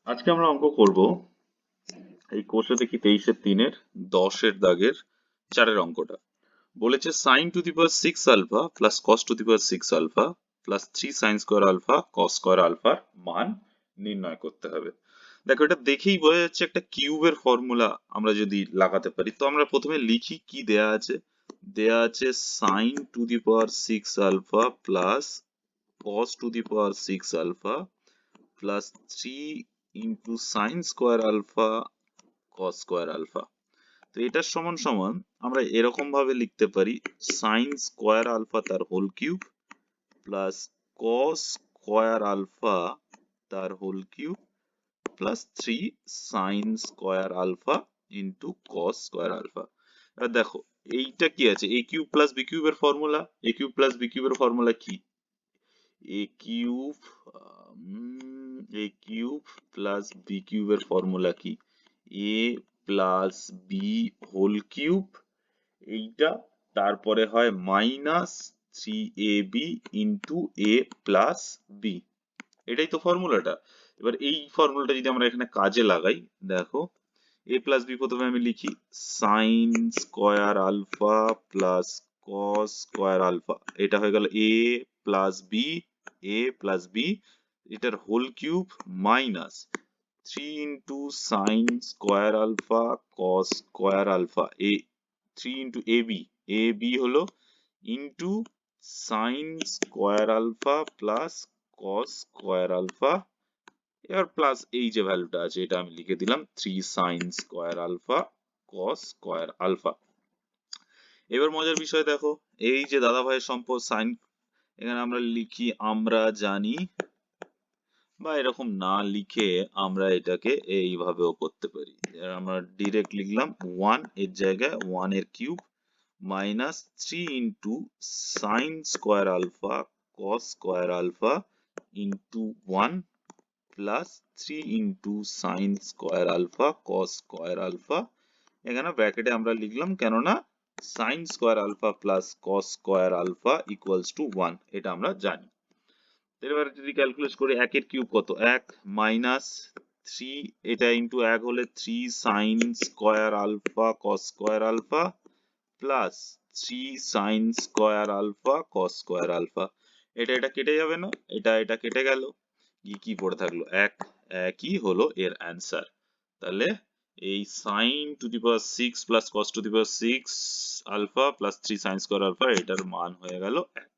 আজকে আমরা অঙ্ক করব। এই কোর্সে দেখি 23-3 10 দাগের 4 অঙ্কটা বলেছে sin to the power 6 alpha plus cos to the power 6 alpha plus 3 sin square alpha cos square আলফার মান নির্ণয় করতে হবে। দেখো, এটা দেখেই বোঝা যাচ্ছে একটা কিউবের ফর্মুলা আমরা যদি লাগাতে পারি। তো আমরা প্রথমে লিখি কি দেয়া আছে। দেয়া আছে sin to the power 6 alpha plus cos to the power 6 alpha plus 3 into sine square alpha cos square alpha. তো এটার সমান সমান আমরা এরকম ভাবে লিখতে পারি সাইন স্কোয়ার আলফা তার whole cube plus cos square alpha তার whole cube plus 3 sine square alpha into cos square alpha. এবার দেখো এইটা কি আছে, এ কিউব প্লাস বি কিউবের formula. A cube plus B কিউবের ফর্মুলা কি? এ কিউব এ কিউব প্লাস বি কিউবের ফর্মুলা কি? এ প্লাস বি হোল কিউব, এইটা তারপরে হয় মাইনাস 3ab ইন্টু এ প্লাস বি। এটাই তো ফর্মুলাটা। এবার এই ফর্মুলাটা যদি আমরা এখানে কাজে লাগাই, দেখো এ প্লাস বি প্রথমে আমি লিখি sine square alpha plus cos square alpha. এটা হয়ে গেল A plus B, A plus B এটার whole cube minus 3 into sine square alpha cos square alpha. A 3 into A B, A B হলো into sine square alpha plus cos square alpha. এবার plus এই যে ভ্যালুটা আছে এটা আমি লিখে দিলাম 3 sine square alpha cos square alpha. এবার মজার বিষয় দেখো, এই যে দাদা ভাইয়ের সম্পদ সাইন, এখানে আমরা লিখি আমরা জানি, বা এরকম না লিখে আমরা এটাকে এইভাবেও করতে পারি। আমরা ডিরেক্ট লিখলাম 1 এর জায়গায় 1 এর cube minus 3 into sine square alpha cos square alpha into 1 plus 3 into sine square alpha cos square alpha. এখানে ব্র্যাকেটে আমরা লিখলাম কেননা sine square alpha plus cos square alpha equals to 1, এটা আমরা জানি। এবার যদি ক্যালকুলেট করি 1 এর কিউব কত, 1 মাইনাস 3, এটা ইন্টু 1 হলে 3 sine square alpha cos square alpha plus 3 sine square alpha cos square alpha. এটা কেটে যাবে না, এটা কেটে গেল, কি পড়ে থাকলো 1, একই হলো এর অ্যান্সার। তাহলে এই sine to the power 6 plus cos to the power 6 alpha plus 3 sine square alpha এটার মান হয়ে গেল 1।